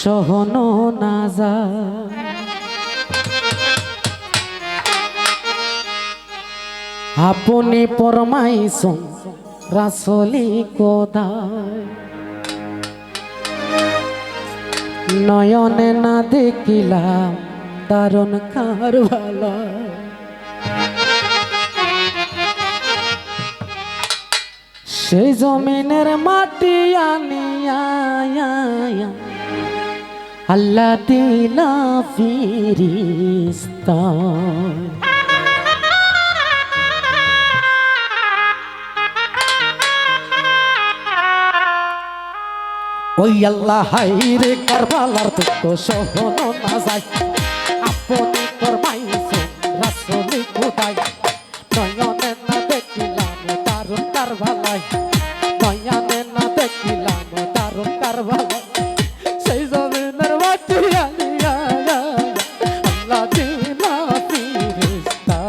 সহনো না যায় আপনি ফরমাইছেন রাসূলি কোদায় নয়নে না দেখিলাম দারুণ কারবালা সেই জমিনের মাটি আনিয়া আল্লাহ দিলা ফিরিস্তা ওই আল্লাহ হাইরে কারবালার দুঃখ সহনো না যায় আপনি ফরমাইছেন রাসূলি কোদায় নয়নে না দেখিলাম দারুণ কারবালায় নয়নে না দেখিলাম দারুণ কারবালায় সেই জমিনের মাটি আনিয়া আল্লাহ দিলা ফিরিস্তা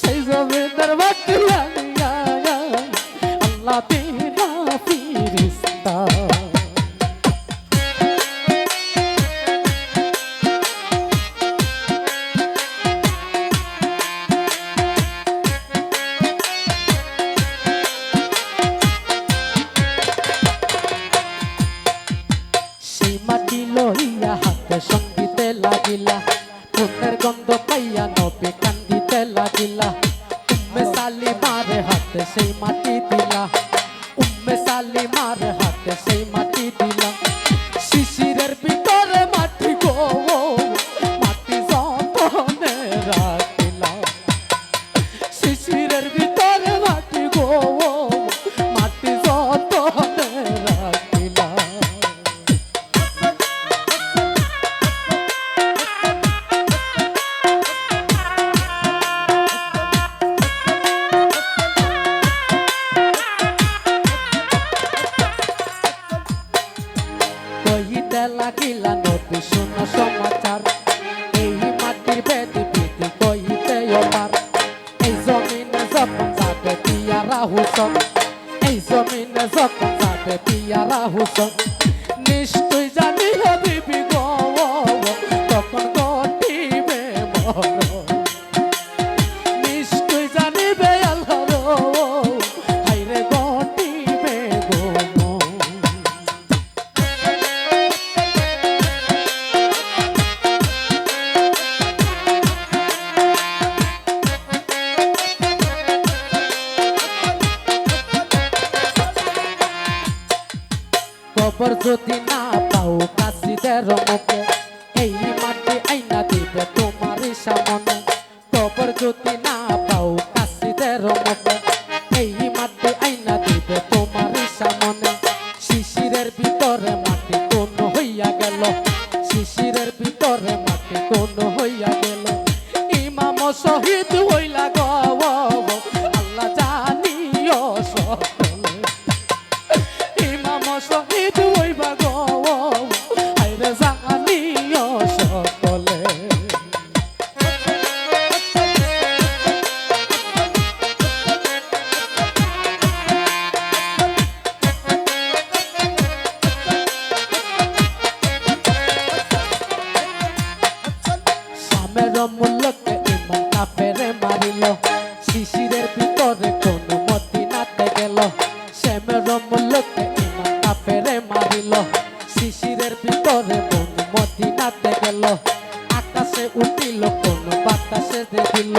সেই জমিনের মাটি আনিয়া আল্লাহ দিলা ফিরিস্তা মাটি লইয়া হাতে সঙ্গীতে লাগিলা ফুলের গন্ধ পাইয়া নবী কান্দিতে লাগিলা উম্মে সালিমার হাতে সেই মাটি দিলা উম্মে সালিমার হাতে সেই মাটি দিলা শিশিরের ভিতরে মাটি গো মাটি যতনে রাখিলা শিশিরের ভিতরে মাটি গো মাটি যতনে রাখিলা কইতে লাগিলা নবী শুনো সমাচার এই মাটির বেদি বিধি কইতে ওপার এই জমিনে যখন যাবে পিয়ারা হুসন এই জমিনে যখন যাবে পিয়ারা হুসন নিশ্চয় জানি বিবি গো তখন ঘটিবে মরণ নিশ্চয় জানিবে আল্লাহ হাইরে ঘটিবে গো খবর যদি না পাও কাশিদের মুখে এই মাটি আইনা দিবে তোমার সামনে খবর যদি না পাও কাশিদের মুখে এই মাটি আইনা দিবে তোমার সামনে শিশিরের ভিতরে মাটি কোন হইয়া গেল শিশিরের ভিতরে মাটি কোন হইয়া গেল ইমাম শহীদ হইলা গো আল্লাহ জানিও সকলে ইমাম শহীদ হইবা গো আইরে জানিও সকলে সামের মূল্যকে ইমাম কাফেরে মারিল শিশিরের ভিতরে কোন মদিনাতে গেল শ্যামের মূল্যকে ইমাম কাফেরে মারিল শিশিরের ভিতরে কোন মদিনাতে গেল আকাশে উঠিল কোন বাতাসে দিল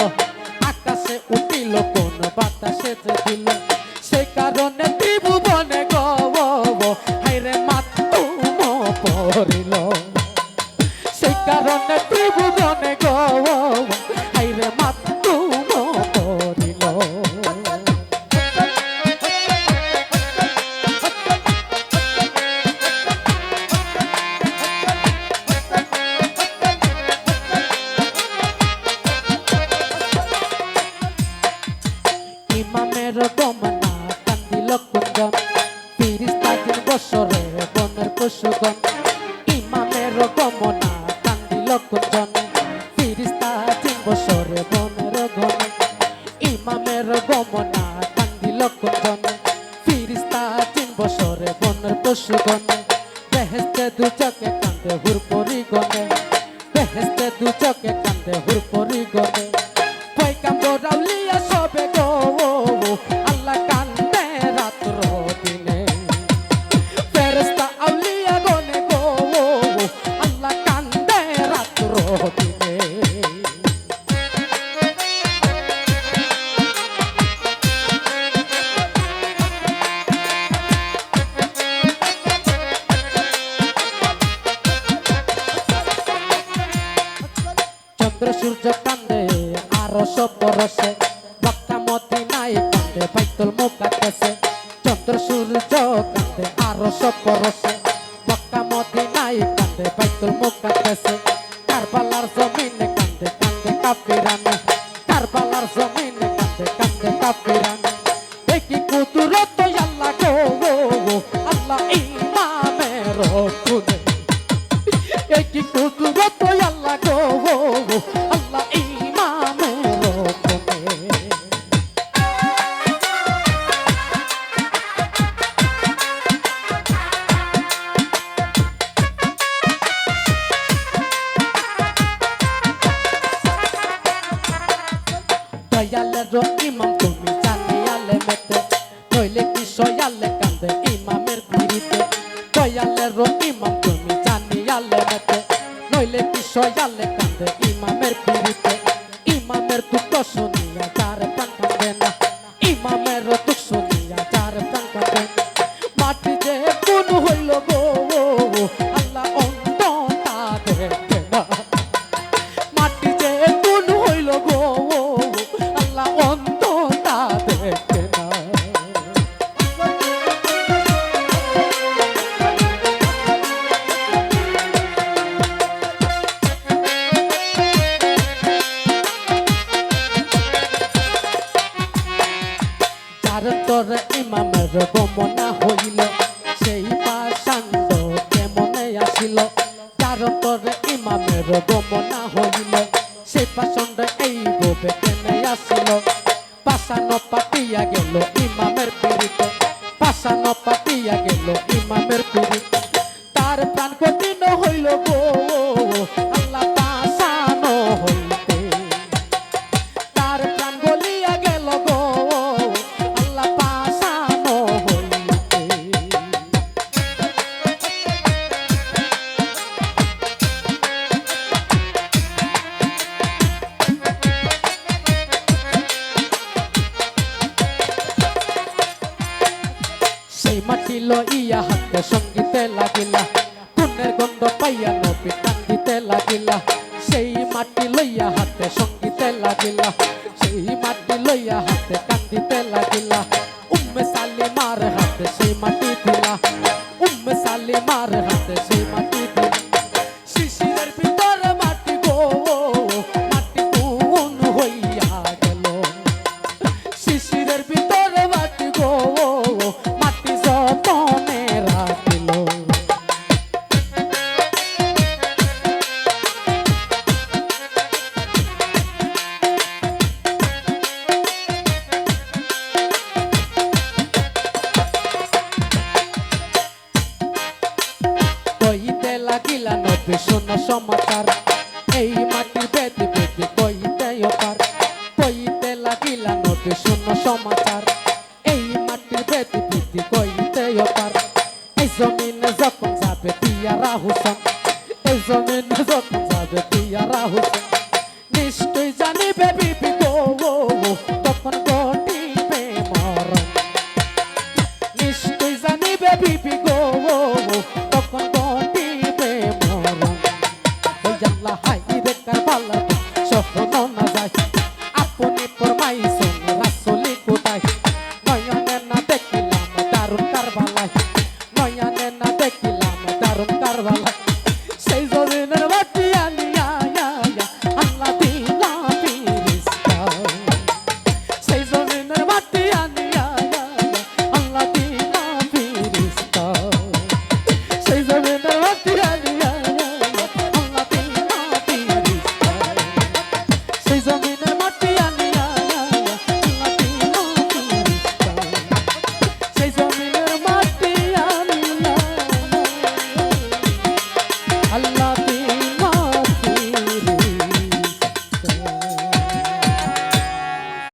আকাশে উঠিল কোন বাতাসে দিল সে কারণে ত্রিভুবনে গো হাইরে মাতুম পড়িল সে কারণে ত্রিভুবনে গো হাইরে মাতুম পড়িল ইমামের গমনা কান্দিল কুঞ্জন ফিরিস্তা 3 বছরে বনের পশুগণ ইমামের গমনা কান্দিল কুঞ্জন ফিরিস্তা 3 বছরে বনের গণ ইমামের গমনা কান্দিল কুঞ্জন ফিরিস্তা 3 বছরে বনের পশুগণ বেহেশতে দু চোখে কান্দে হুরপরি গনে বেহেশতে দু চোখে কান্দে হুরপরি গনে পয়গাম্বর আউলিয়া সবে গো আল্লাহ কান্দে রাত্র দিনে ফেরেশতা আউলিয়া গনে গো আল্লাহ কান্দে রাত্র দিনে চন্দ্র সূর্য কান্দে আরশ পরশে মক্কা মদিনায় কান্দে বাইতুল মুকাদ্দাসে চন্দ্র সূর্য কান্দে আরশ পরশে মক্কা মদিনায় কান্দে বাইতুল মুকাদ্দাসে কারবালার জমিনে কান্দে কান্দে কাফিরানা কারবালার জমিনে কান্দে কান্দে কাফিরানা দেখি কুদরত আল্লাহ গো আল্লাহ ইমামের খুদে একই কুদরত আল্লাহ গো আল্লাহ ইমামের খুদে দয়ালের ইমাম তুমি জানিয়ালে মেতে নইলে কি সয়ালে কান্দে ইমামের পিড়িতে দয়ালের ইমাম তুমি জানিয়ালে মেতে নইলে কি সয়ালে কান্দে ইমামের পিড়িতে ইমামের দুঃখ শুনিয়া যার প্রাণ কান্দে না ইমামের দুঃখ শুনিয়া যার প্রাণ কান্দে মাটি যে কোন হইল গো আল্লাহ অন্ততা দেখে না মাটি যে কোন হইল গো আল্লাহ অন্ততা দেখে না যার তোর ইমামের গমনা হইল সেই পাষাণ্ড কেমনে আসিল যার তোর ইমামের গমনা হইল সেই পাষাণ্ড এই ভাবে কেনে আসিল পাষাণ পাতিয়া গেল ইমামের পিড়িতে পাষাণ পাতিয়া গেল ইমামের পিড়িতে তার প্রাণ কঠিন হইল গো আল্লাহ পাষাণ হইতে তার প্রাণ গলিয়া গেল গো আল্লাহ পাষাণ হইতে সেই মাটি লইয়া হাতে সঙ্গীতে লাগিলা পুণ্যের গন্ধ পাইয়া নবী কান্দিতে লাগিলা সেই মাটি লইয়া হাতে সঙ্গীতে লাগিলা সেই মাটি লইয়া হাতে কান্দিতে লাগিলা উম্মে সালিমার হাতে সেই মাটি দিলা উম্মে সালিমার হাতে সেই মাটি দিলা শিশিরের ভিতরে মাটি গো মাটি কোন হইয়া গেল শিশিরের ভিতরে মাটি গো মাটি যতনে রাখিল কইতে লাগিলা নবী শোনো সমাচার এই মাটির বেদি বেদি কইতে পার কইতে লাগিলা নবী শোনো সমাচার এই মাটির বেদি বেদি কইতে পার এই জমিনে যখন যাবে পিয়ারা হুসেন এই জমিনে যখন যাবে পিয়ারা হুসেন নিশ্চয় জানিবে বিবি গো তখন ঘটিবে মরণ নিশ্চয় জানিবে বিবি গো তখন ঘটিবে মরণ ওই আল্লাহ হাই রে কারবালা সহন না যায় আপনি ফরমাইছেন রাসূলি কোথায় নয়নে না দেখিলাম দারুণ কারবালা নয়নে না দেখিলাম দারুণ কারবালা